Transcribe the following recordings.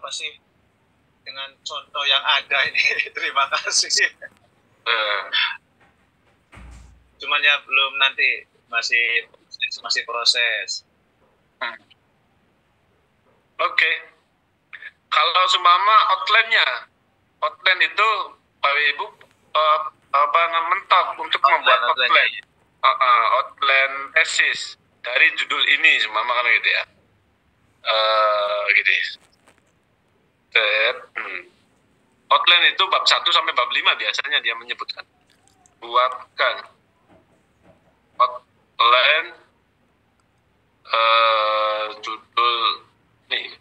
apa sih dengan contoh yang ada ini. Terima kasih. Cuman ya belum, nanti masih proses. Oke. Kalau seumpama outline itu Bapak Ibu mentok untuk membuat outline tesis dari judul ini seumpama kan gitu ya. Gitu. Outline itu bab 1 sampai bab 5 biasanya dia menyebutkan. Buatkan outline judul nih.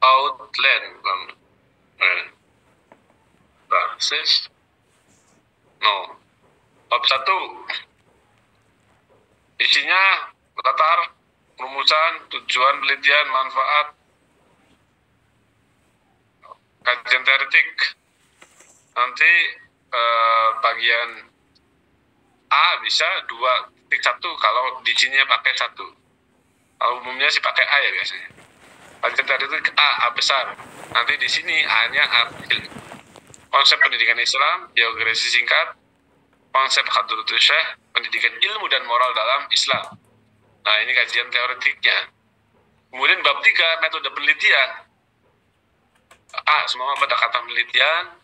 Outline basis bab 1 isinya latar, rumusan, tujuan penelitian, manfaat, kajian teoretik. Nanti bagian A bisa 2.1 kalau di sini pakai 1. Kalau umumnya sih pakai A ya biasanya. Kajian teoretik A besar. Nanti di sini A-nya konsep pendidikan Islam, biografi singkat, konsep Hadratus Syekh, pendidikan ilmu dan moral dalam Islam. Nah, ini kajian teoretiknya. Kemudian bab 3, metode penelitian. Semua pendekatan penelitian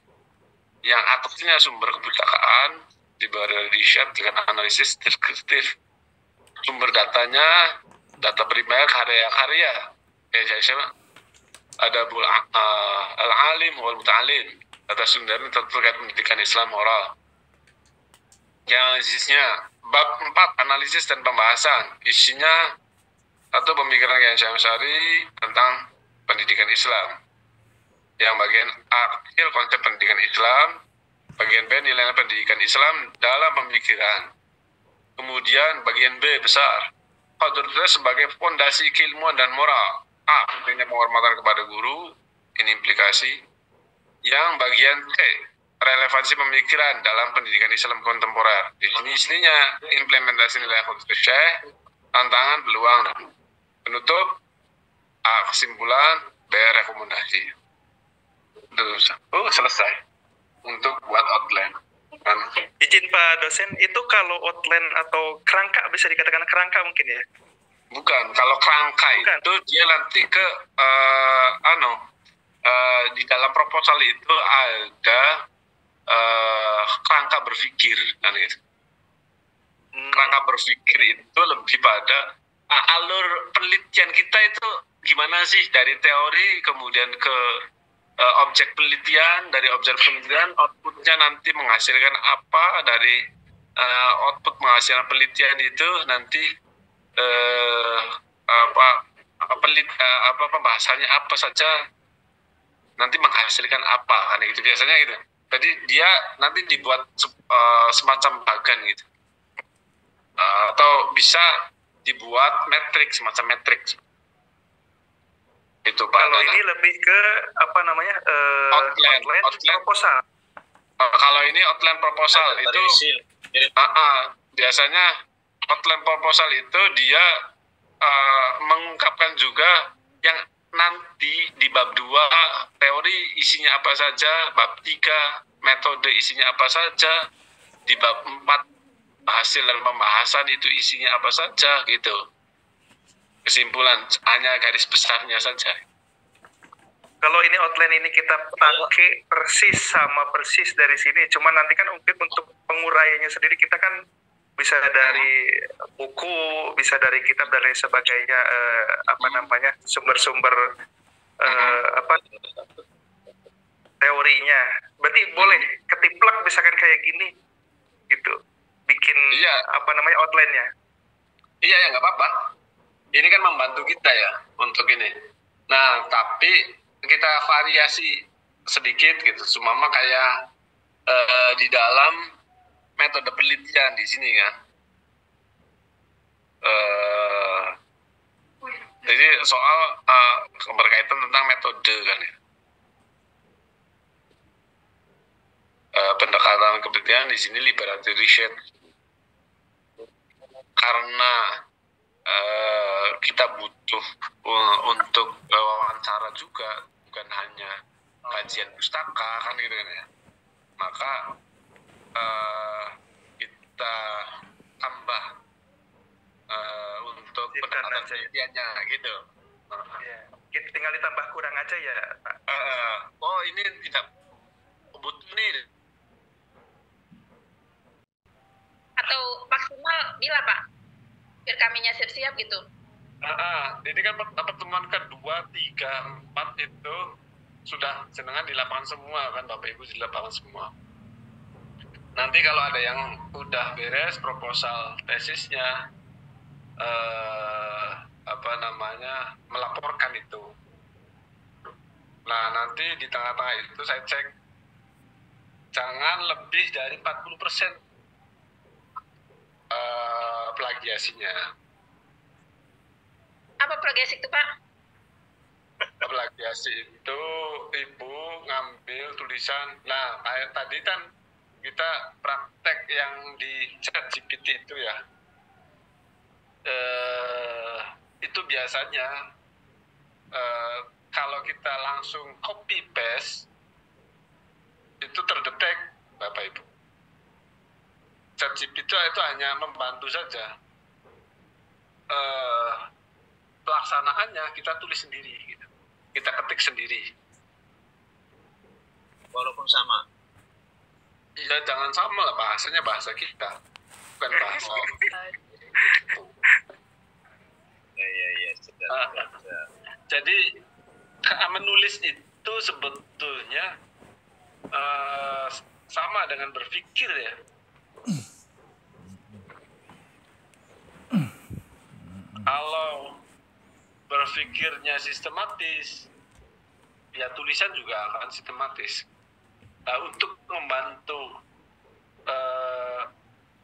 yang atasnya sumber kepustakaan, diberi riset dengan analisis deskriptif. Sumber datanya, data primer, karya-karya. Kayak saya ada al-alim wal muta'alim. Data sumber terkait pendidikan Islam moral. Yang analisisnya bab 4, analisis dan pembahasan. Isinya atau pemikiran Kiai Hasyim Asy'ari tentang pendidikan Islam. Yang bagian A kecil konsep pendidikan Islam, bagian B nilai pendidikan Islam dalam pemikiran. Kemudian bagian B besar, Hadratus sebagai fondasi keilmuan dan moral. A, pentingnya penghormatan kepada guru, ini implikasi. Yang bagian C, relevansi pemikiran dalam pendidikan Islam kontemporer. Di sini istilahnya implementasi nilai Hadratus Syekh, tantangan, peluang, dan penutup. A, kesimpulan, B, rekomendasi. Selesai untuk buat outline. Izin Pak dosen, itu kalau outline atau kerangka, bisa dikatakan kerangka mungkin ya? Bukan, kalau kerangka itu dia nanti ke di dalam proposal itu ada kerangka berpikir kan gitu. Kerangka berpikir itu lebih pada alur penelitian kita itu gimana sih dari teori kemudian ke objek penelitian, dari objek penelitian outputnya nanti menghasilkan apa, dari output menghasilkan penelitian itu nanti pembahasannya apa saja, nanti menghasilkan apa kan gitu biasanya gitu. Jadi dia nanti dibuat semacam bagan gitu, atau bisa dibuat metrik, semacam metrik. Itu Pak. Kalau ini lebih ke outline proposal. Kalau ini outline proposal itu biasanya outline proposal itu dia mengungkapkan juga yang nanti di bab 2 teori isinya apa saja, bab 3 metode isinya apa saja, di bab 4 hasil dan pembahasan itu isinya apa saja gitu. Kesimpulan hanya garis besarnya saja. Kalau ini outline ini kita pakai persis dari sini, cuman nanti kan mungkin untuk penguraiannya sendiri kita kan bisa dari buku, bisa dari kitab dan lain sebagainya, sumber-sumber teorinya. Berarti boleh ketiplak misalkan kayak gini gitu, bikin outline-nya. Iya ya, nggak apa-apa. Ini kan membantu kita ya untuk ini. Nah, tapi kita variasi sedikit gitu. Sumama kayak di dalam metode penelitian di sini kan. Jadi soal berkaitan tentang metode kan ya. Pendekatan kepentingan di sini liberatory research. karena kita butuh untuk wawancara juga, bukan hanya kajian pustaka kan gitu kan ya, maka kita tambah untuk pendekatan penelitiannya gitu. Kita tinggal ditambah kurang aja ya Pak. Oh ini tidak butuh nih, atau maksimal bila Pak, biar kaminya siap-siap gitu. Ini kan pertemuan kedua, 3, 4 itu sudah jenengan di lapangan semua kan, Bapak Ibu di lapangan semua. Nanti kalau ada yang udah beres proposal tesisnya, melaporkan itu. Nah nanti di tengah-tengah itu saya cek jangan lebih dari 40% plagiasinya. Apa plagiasi itu Pak? Plagiasi itu Ibu ngambil tulisan, nah kayak tadi kan kita praktek yang di ChatGPT itu ya, itu biasanya kalau kita langsung copy paste itu terdetek Bapak Ibu. ChatGPT itu hanya membantu saja, pelaksanaannya kita tulis sendiri gitu. Kita ketik sendiri walaupun sama. Ya jangan sama lah, bahasanya bahasa kita, bukan bahasa. Iya, sudah. Jadi menulis itu sebetulnya sama dengan berpikir ya. Kalau berpikirnya sistematis, ya tulisan juga akan sistematis. Nah, untuk membantu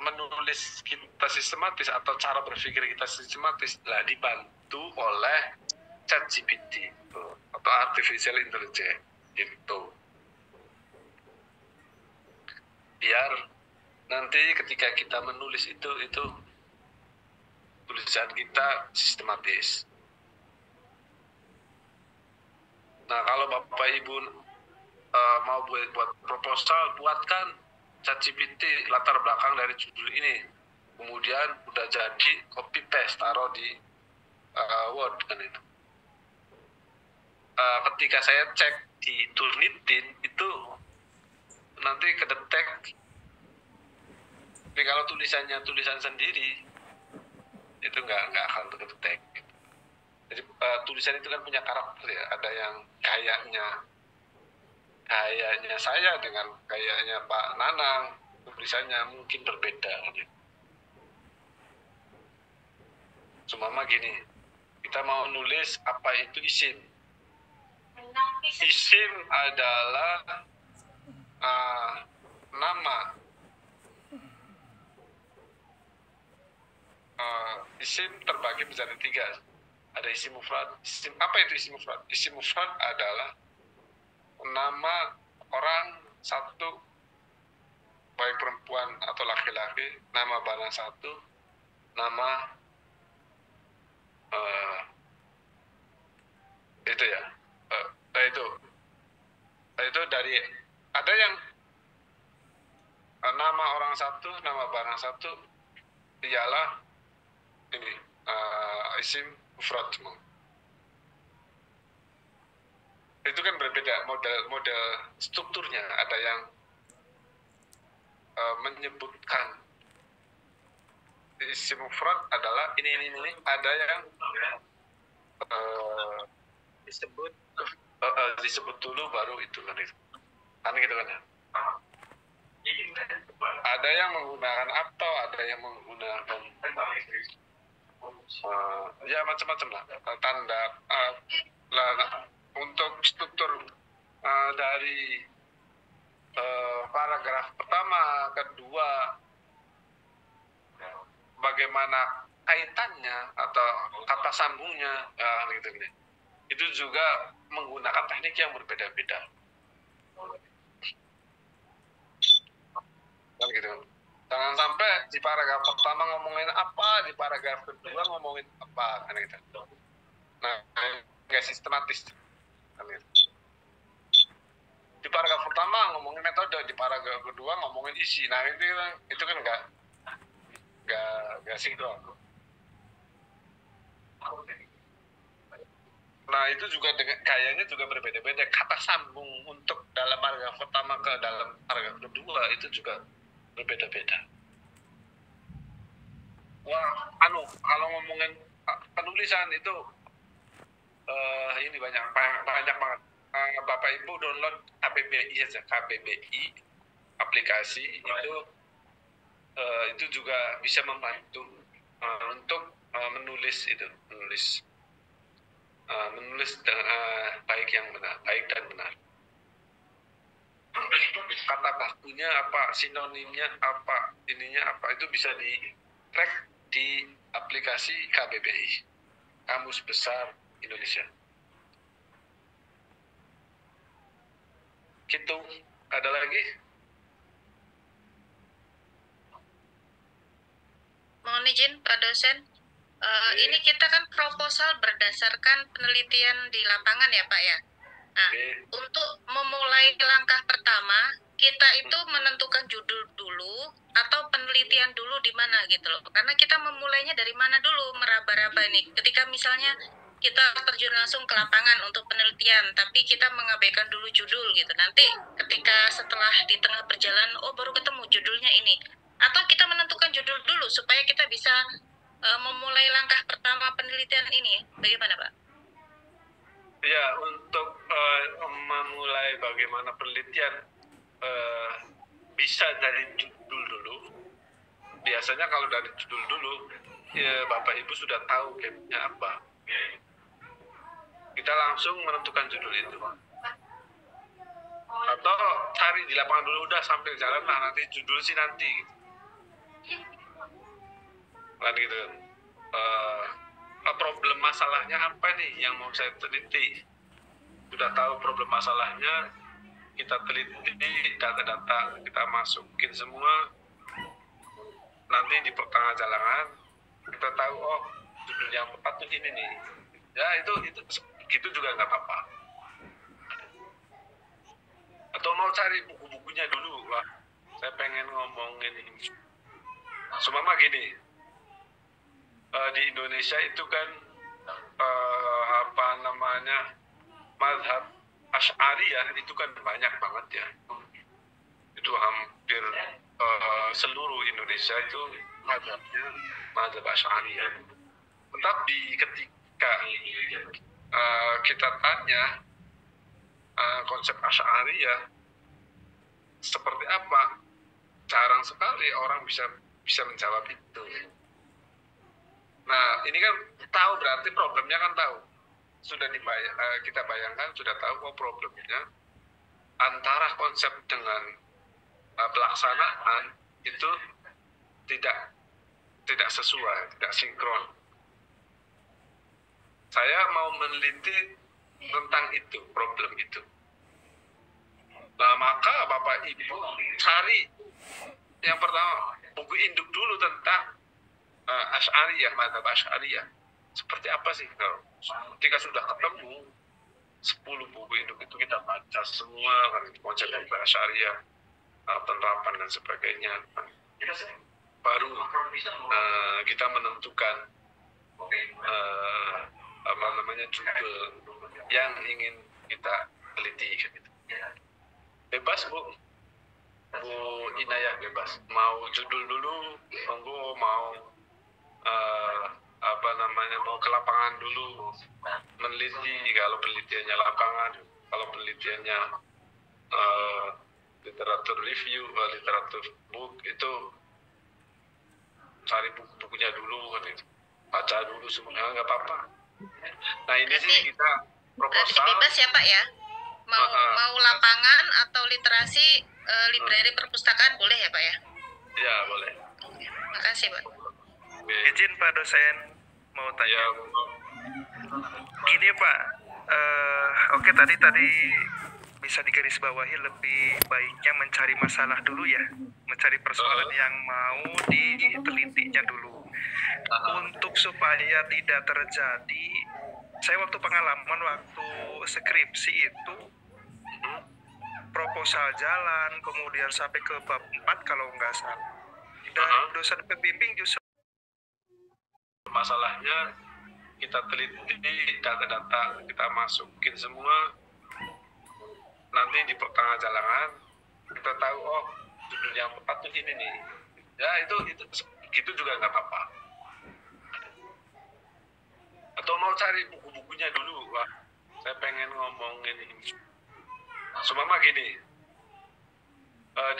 menulis kita sistematis atau cara berpikir kita sistematis, lah dibantu oleh ChatGPT atau Artificial Intelligence itu. Biar nanti ketika kita menulis itu tulisan kita sistematis. Nah kalau Bapak Ibu mau buat proposal, buatkan ChatGPT latar belakang dari judul ini, kemudian udah jadi copy paste taruh di Word kan itu. Ketika saya cek di Turnitin itu nanti kedetek. Tapi kalau tulisannya tulisan sendiri itu nggak akan kedetek. Jadi tulisan itu kan punya karakter ya, ada yang kayaknya saya dengan kayaknya Pak Nanang, tulisannya mungkin berbeda. Seumpama gini, kita mau nulis apa itu isim. Isim adalah nama. Isim terbagi menjadi 3. Ada isim mufrad. Apa itu isim mufrad? Isim mufrad adalah nama orang satu, baik perempuan atau laki-laki, nama barang satu, nama itu ya, itu dari ada yang nama orang satu, nama barang satu ialah ini isim mufrad. Itu kan berbeda model strukturnya. Ada yang menyebutkan isim mufrad adalah ini. Ada yang disebut dulu baru itu kan itu. Kan gitu kan ya. Ada yang menggunakan atau, ada yang menggunakan ya macam-macam lah tanda untuk struktur dari paragraf pertama, kedua, bagaimana kaitannya atau kata sambungnya, gitu. Itu juga menggunakan teknik yang berbeda-beda. Kan gitu. Jangan sampai di paragraf pertama ngomongin apa, di paragraf kedua ngomongin apa, kan gitu. Nah, nggak sistematis. Kan gitu. Di paragraf pertama ngomongin metode, di paragraf kedua ngomongin isi. Nah, itu kan nggak sinkron. Nah, itu juga kayaknya juga berbeda-beda. Kata sambung untuk dalam paragraf pertama ke dalam paragraf kedua itu juga berbeda-beda. Wah, kalau ngomongin penulisan itu ini banyak banget. Bapak Ibu download KBBI saja, KBBI aplikasi itu juga bisa membantu untuk menulis baik dan benar. Kata bakunya apa, sinonimnya apa, ininya apa, itu bisa di track di aplikasi KBBI, Kamus Besar Indonesia. Gitu. Ada lagi? Mohon izin Pak dosen, ini kita kan proposal berdasarkan penelitian di lapangan ya Pak ya. Nah, untuk memulai langkah pertama, kita itu menentukan judul dulu atau penelitian dulu di mana gitu loh. Karena kita memulainya dari mana dulu, meraba-raba ini. Ketika misalnya kita terjun langsung ke lapangan untuk penelitian, tapi kita mengabaikan dulu judul gitu. Nanti ketika setelah di tengah perjalanan, oh baru ketemu judulnya ini. Atau kita menentukan judul dulu supaya kita bisa memulai langkah pertama penelitian ini. Bagaimana Pak? Ya, untuk memulai bagaimana penelitian bisa dari judul dulu. Biasanya kalau dari judul dulu, ya Bapak Ibu sudah tahu gamenya apa. Kita langsung menentukan judul itu. Atau cari di lapangan dulu, udah sambil jalan lah, nanti judul sih nanti. Kan gitu. Problem masalahnya apa nih yang mau saya teliti? Sudah tahu problem masalahnya, kita teliti data-data, kita masukin semua. Nanti di pertengahan jalan kita tahu, oh judul yang tepat tuh ini nih. Ya itu gitu juga nggak apa-apa. Atau mau cari buku-bukunya dulu, wah saya pengen ngomongin ini. Seumpama gini, di Indonesia itu kan mazhab Asy'ariyah itu kan banyak banget ya. Itu hampir seluruh Indonesia itu mazhab Asy'ariyah. Tetapi ketika kita tanya konsep Asy'ariyah seperti apa, jarang sekali orang bisa menjawab itu. Nah, ini kan tahu, berarti problemnya kan tahu. Sudah kita bayangkan, sudah tahu problemnya antara konsep dengan pelaksanaan itu tidak sesuai, tidak sinkron. Saya mau meneliti tentang itu, problem itu. Nah, maka Bapak Ibu cari yang pertama buku induk dulu tentang Asy'ariyah, mazhab Asy'ariyah. Seperti apa sih kalau ketika sudah ketemu 10 buku induk itu kita baca semua kan konsep Asy'ariyah, penerapan dan sebagainya. Baru kita menentukan judul yang ingin kita teliti gitu. Bebas Bu Inayah, bebas. Mau judul dulu, monggo, mau mau ke lapangan dulu meneliti. Kalau penelitiannya lapangan, kalau penelitiannya literatur review, literatur book, itu cari buku-bukunya dulu kan itu, baca dulu semuanya, nggak apa-apa. Nah ini berarti, sih kita proposal bebas ya Pak ya, mau lapangan atau literasi, library perpustakaan boleh ya Pak ya? Ya boleh. Makasih Pak. Izin Pak dosen mau tanya. Ya. Gini Pak, oke tadi bisa digarisbawahi lebih baiknya mencari masalah dulu ya. mencari persoalan yang mau ditelitinya dulu. Untuk supaya tidak terjadi, saya waktu pengalaman waktu skripsi itu proposal jalan, kemudian sampai ke bab 4 kalau nggak salah. Dan dosen pembimbing justru masalahnya kita teliti data-data, kita masukin semua, nanti di pertengahan jalan kita tahu oh judul yang tepat tuh ini nih, ya itu gitu juga nggak apa-apa. Atau mau cari buku-bukunya dulu, wah saya pengen ngomongin seumpama gini,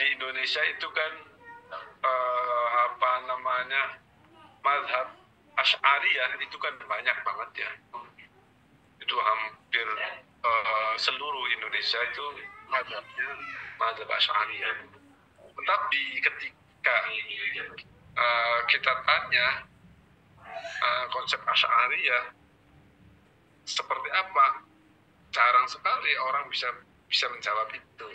di Indonesia itu kan apa namanya mazhab Asy'ariyah itu kan banyak banget ya, itu hampir seluruh Indonesia itu mazhab Asy'ariyah. Tetapi ketika kita tanya konsep Asy'ariyah seperti apa, jarang sekali orang bisa menjawab itu.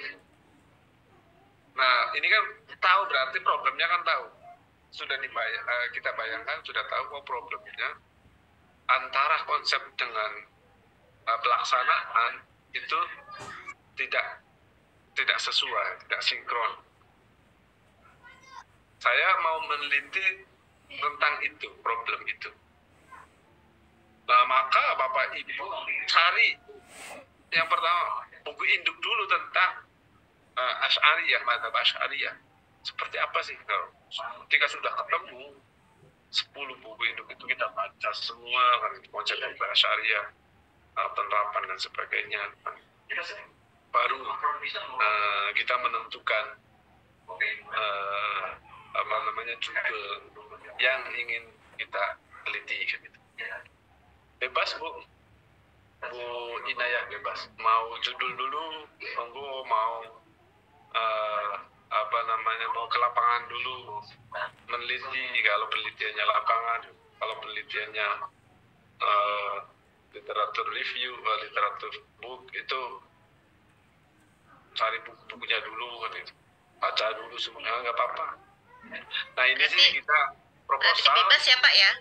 Nah ini kan tahu, berarti problemnya kan tahu, sudah kita bayangkan, sudah tahu oh problemnya antara konsep dengan pelaksanaan itu tidak sesuai, tidak sinkron. Saya mau meneliti tentang itu, problem itu. Nah maka Bapak Ibu cari yang pertama buku induk dulu tentang Asy'ariyah, mazhab Asy'ariyah. Seperti apa sih kalau ketika sudah ketemu 10 buku induk itu kita baca semua kan konsep Asy'ariyah, penerapan dan sebagainya. Baru kita menentukan apa namanya judul yang ingin kita teliti gitu. Bebas Bu Inayah, bebas. Mau judul dulu, monggo, mau apa namanya mau ke lapangan dulu meneliti, kalau penelitiannya lapangan, kalau penelitiannya literatur review, literatur book itu cari bukunya dulu kan itu, baca dulu semuanya nggak apa-apa. Nah ini berarti, sih kita proposal. Bebas ya Pak ya,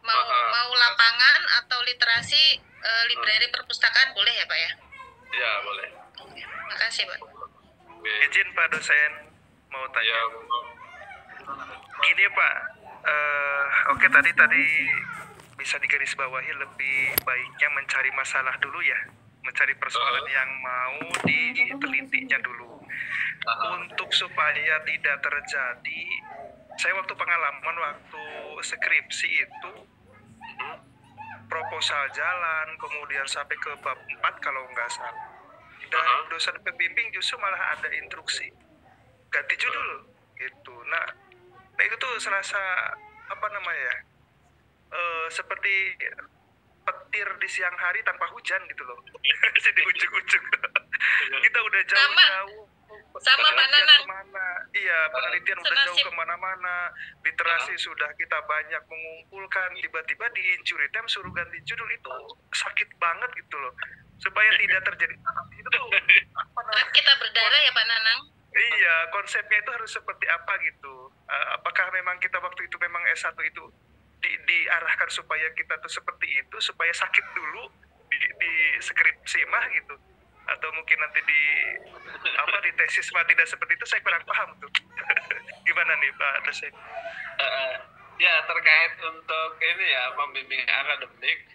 mau lapangan atau literasi, library perpustakaan boleh ya Pak ya? Ya boleh. Oke, makasih Pak. Izin Pak dosen mau tanya. Ya, gini Pak, oke tadi bisa digarisbawahi lebih baiknya mencari masalah dulu ya, mencari persoalan yang mau ditelitinya dulu. Untuk supaya tidak terjadi, saya waktu pengalaman waktu skripsi itu proposal jalan, kemudian sampai ke bab 4 kalau nggak salah. Dan dosen pembimbing justru malah ada instruksi ganti judul gitu. Nah itu tuh serasa apa namanya ya, seperti petir di siang hari tanpa hujan gitu loh. Jadi ujung-ujung kita udah jauh-jauh sama Pak Nanang. Iya, penelitian udah jauh kemana-mana, literasi sudah kita banyak mengumpulkan, tiba-tiba di Incuritem suruh ganti judul, itu sakit banget gitu loh. Supaya tidak terjadi itu tuh apa namanya, kita berdarah ya Pak Nanang. Iya, konsepnya itu harus seperti apa gitu. Apakah memang kita waktu itu memang S1 itu diarahkan supaya kita tuh seperti itu, supaya sakit dulu di skripsi mah gitu, atau mungkin nanti di tesis mah tidak seperti itu, saya kurang paham tuh. Gimana nih Pak dosen? Ya terkait untuk ini ya pembimbing akademik,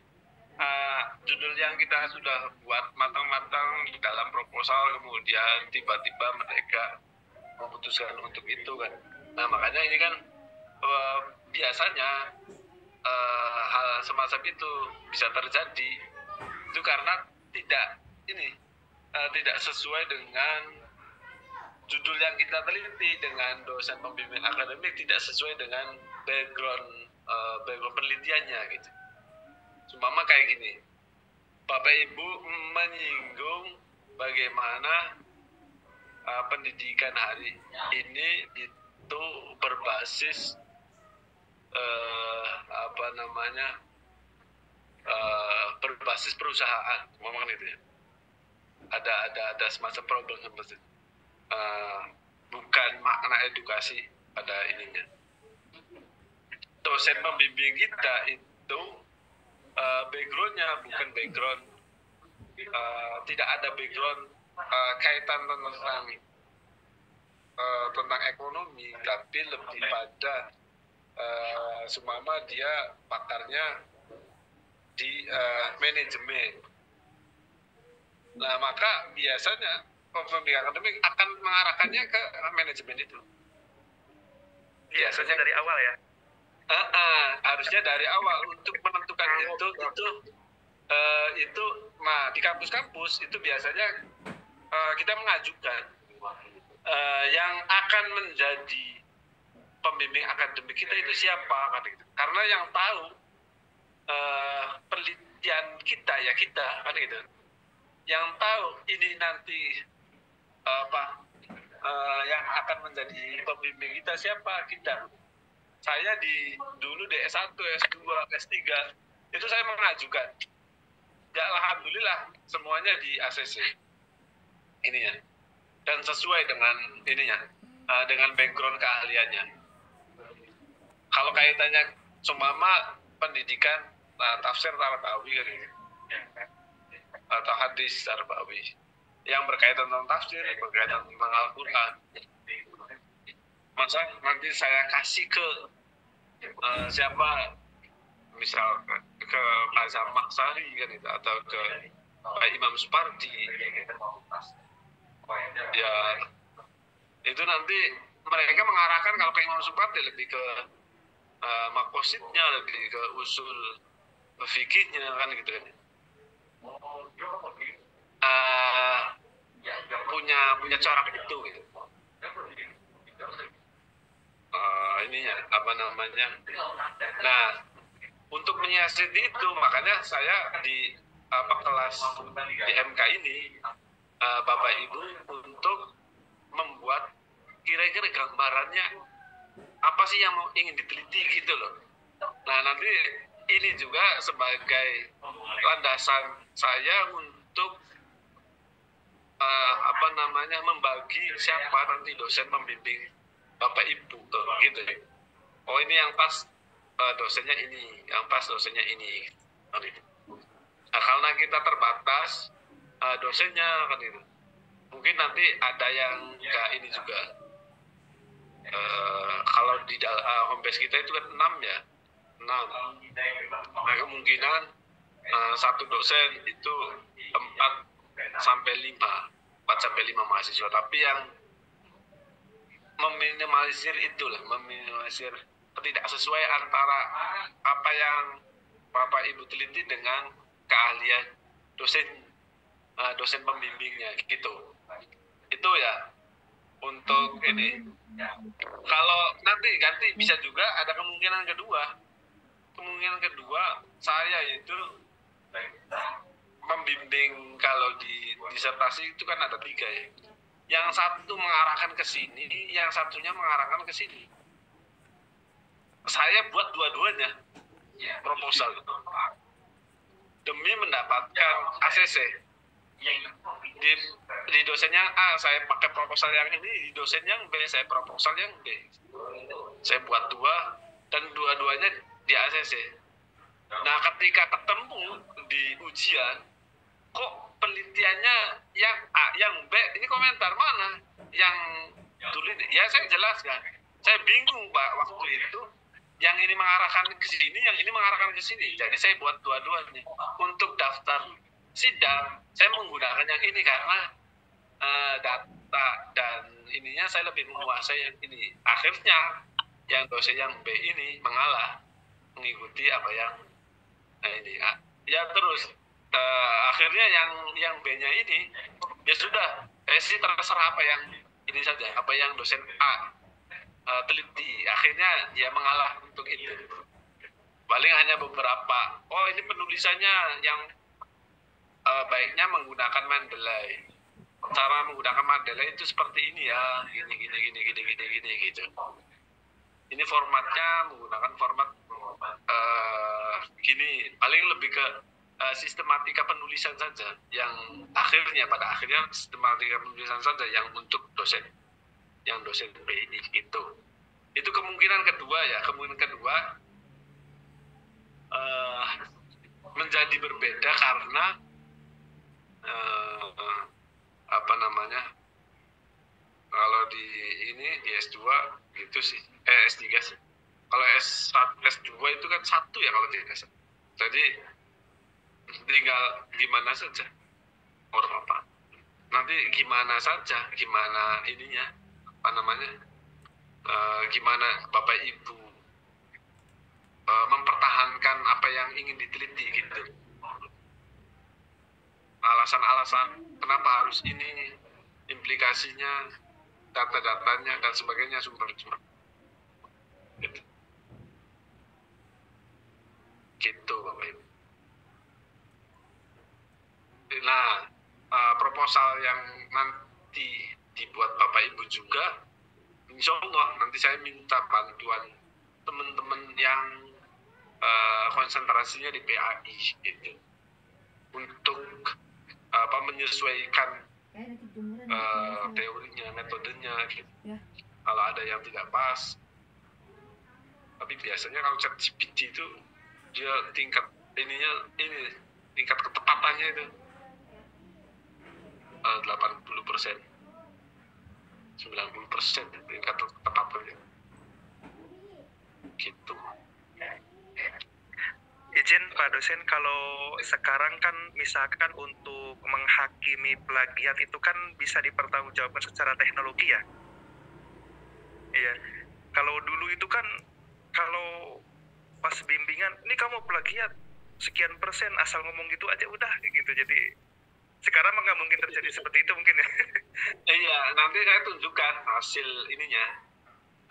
judul yang kita sudah buat matang-matang di dalam proposal, kemudian tiba-tiba mereka memutuskan untuk itu kan. Nah makanya ini kan biasanya hal semacam itu bisa terjadi itu karena tidak sesuai dengan judul yang kita teliti, dengan dosen pembimbing akademik tidak sesuai dengan background penelitiannya gitu. Umpama kayak gini, Bapak Ibu menyinggung bagaimana pendidikan hari ini itu berbasis berbasis perusahaan, ngomong itu ya. Ada semacam problem seperti itu. bukan makna edukasi pada ininya. Dosen pembimbing kita itu backgroundnya bukan background, tidak ada background kaitan tentang ekonomi, tapi lebih pada sumama dia pakarnya di manajemen. Nah, maka biasanya pembimbing akademik akan mengarahkannya ke manajemen itu. Biasanya dari awal ya. Harusnya dari awal untuk menentukan itu. Nah, di kampus-kampus itu biasanya kita mengajukan yang akan menjadi pembimbing akademik kita itu siapa kan gitu. Karena yang tahu penelitian kita ya kita kan gitu. Yang tahu ini nanti yang akan menjadi pembimbing kita siapa kita. Saya dulu di S1, S2, S3 itu saya mengajukan. Ya alhamdulillah semuanya di ACC ini ya. Dan sesuai dengan ininya, dengan background keahliannya. Kalau kaitannya sumama pendidikan tafsir Tarbawi kan gitu. Atau hadis Tarbawi yang berkaitan tentang tafsir, berkaitan tentang Al-Quran. Masa nanti saya kasih ke siapa, misal ke Pak Zamak Sari kan itu, atau ke Pak Imam Supardi. Ya itu nanti mereka mengarahkan. Kalau ke Imam Supardi lebih ke makosidnya, lebih ke usul fikihnya kan gitu kan. Punya corak itu gitu. Ininya apa namanya. Nah, untuk menyiasati itu makanya saya di kelas di MK ini Bapak Ibu untuk membuat kira-kira gambarannya apa sih yang ingin diteliti gitu loh. Nah, nanti ini juga sebagai landasan saya untuk membagi siapa nanti dosen pembimbing Bapak Ibu gitu ya. Oh ini yang pas dosennya ini, yang pas dosennya ini. Nah, karena kita terbatas dosennya kan itu. Mungkin nanti ada yang enggak ini juga. Kalau di homepage kita itu kan 6 ya. 6. Nah, kemungkinan satu dosen itu 4 sampai 5 mahasiswa, tapi yang meminimalisir ketidaksesuaian antara apa yang Bapak Ibu teliti dengan keahlian dosen pembimbingnya gitu. Itu ya untuk ini. Kalau nanti ganti bisa juga ada kemungkinan kedua. Kemungkinan kedua saya itu membimbing kalau di disertasi itu kan ada 3 ya. Yang satu mengarahkan ke sini, yang satunya mengarahkan ke sini. Saya buat dua-duanya proposal demi mendapatkan ACC. Di dosen yang A saya pakai proposal yang ini, di dosen yang B saya proposal yang B. Saya buat 2 dan dua-duanya di ACC. Nah, ketika ketemu di ujian, kok penelitiannya yang A, yang B, ini komentar mana? Yang tulis, ya saya jelaskan. Saya bingung Pak waktu itu, yang ini mengarahkan ke sini, yang ini mengarahkan ke sini. Jadi saya buat dua-duanya. Untuk daftar sidang, saya menggunakan yang ini karena data dan ininya saya lebih menguasai yang ini. Akhirnya yang dosen yang B ini mengalah, mengikuti apa yang ini. Ya terus akhirnya yang B-nya ini ya sudah, sih terserah apa yang ini saja, apa yang dosen A teliti. Akhirnya dia mengalah untuk itu. Paling hanya beberapa. Oh ini penulisannya yang baiknya menggunakan Mendeley. Cara menggunakan Mendeley itu seperti ini ya, gini gitu. Ini formatnya menggunakan format gini. Paling lebih ke sistematika penulisan saja, yang pada akhirnya sistematika penulisan saja yang untuk dosen yang dosen PI gitu. Itu kemungkinan kedua ya. Kemungkinan kedua menjadi berbeda karena apa namanya, kalau di S2 gitu sih, S3 sih. Kalau S2 itu kan satu ya kalau tidak salah. Jadi tinggal gimana saja orang apa. Nanti gimana saja, gimana ininya, apa namanya, gimana Bapak Ibu mempertahankan apa yang ingin diteliti gitu. Alasan-alasan kenapa harus ini, implikasinya, data-datanya dan sebagainya, sumber-sumber gitu Bapak Ibu. Nah, proposal yang nanti dibuat Bapak Ibu juga, insya Allah nanti saya minta bantuan teman-teman yang konsentrasinya di PAI gitu, untuk menyesuaikan teorinya, metodenya gitu. Kalau ada yang tidak pas, tapi biasanya kalau ChatGPT itu dia tingkat tingkat ketepatannya itu 80%, 90% tingkat ketepatannya gitu. Izin Pak dosen, kalau sekarang kan misalkan untuk menghakimi plagiat itu kan bisa dipertanggungjawabkan secara teknologi ya. Iya. Kalau dulu itu kan, kalau pas bimbingan, ini kamu plagiat sekian persen, asal ngomong gitu aja udah gitu. Jadi sekarang mah nggak mungkin terjadi seperti itu mungkin ya. Iya, nanti saya tunjukkan hasil ininya,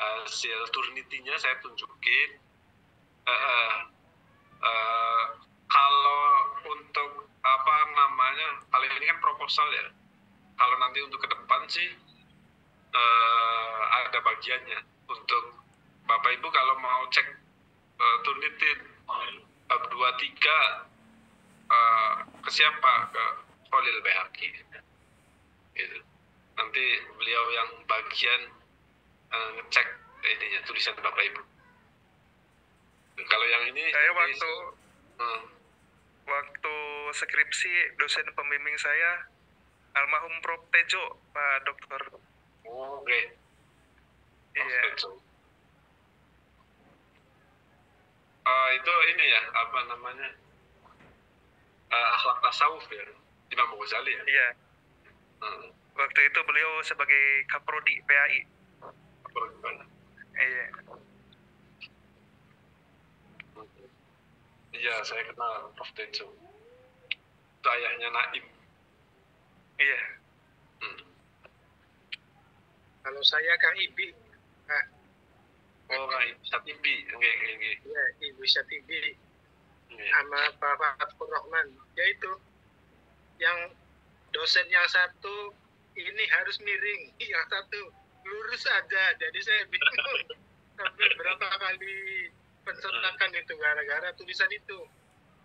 hasil Turnitin-nya saya tunjukin. Kalau untuk apa namanya, kalau ini kan proposal ya. Kalau nanti untuk ke depan sih ada bagiannya untuk Bapak Ibu kalau mau cek Turnitin bab 23 ke siapa, ke Khalil Behaki gitu. Nanti beliau yang bagian ngecek ininya, tulisan Bapak Ibu. Kalau yang ini saya waktu skripsi, dosen pembimbing saya almarhum Prof. Tejo, Pak Dokter. Oke. Iya. Itu ini ya, apa namanya, akhlak tasawuf ya, Imam Ghazali ya. Iya. Waktu itu beliau sebagai Kaprodi PAI. Kaprodi mana? Iya. Iya, saya kenal Prof. Tejo. Itu ayahnya Naim. Iya. Kalau saya Kang Ibi. Oh, Kang Satibi. Iya, Ibu Satibi. Iya. Sama Bapak Abdul Rahman. Yaitu yang dosen yang satu ini harus miring, yang satu lurus aja. Jadi saya bingung. Sampai berapa kali pencetakan itu gara-gara tulisan itu.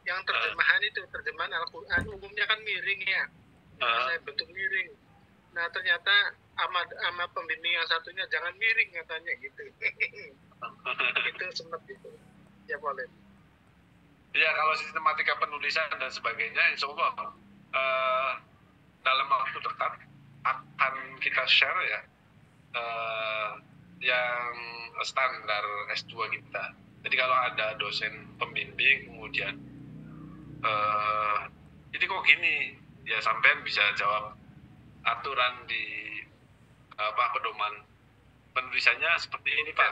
Yang terjemahan Al-Quran umumnya kan miring ya. Saya bentuk miring. Nah ternyata sama pembimbing yang satunya jangan miring katanya gitu. Itu sempat itu. Ya boleh. Ya, kalau sistematika penulisan dan sebagainya, insya Allah dalam waktu dekat akan kita share ya, yang standar S2 kita. Jadi kalau ada dosen pembimbing kemudian ini kok gini, ya sampean bisa jawab aturan di pedoman penulisannya seperti ini Pak.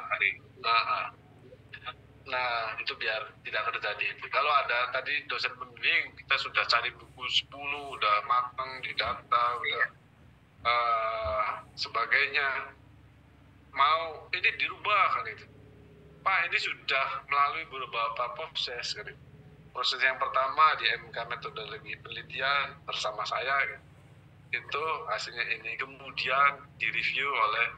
Nah itu biar tidak terjadi itu. Kalau ada tadi dosen pembimbing, kita sudah cari buku 10, udah matang di data, udah sebagainya, mau ini dirubah kan itu. Pak, ini sudah melalui beberapa proses kan itu. Proses yang pertama di MK metodologi penelitian bersama saya, itu hasilnya ini, kemudian direview oleh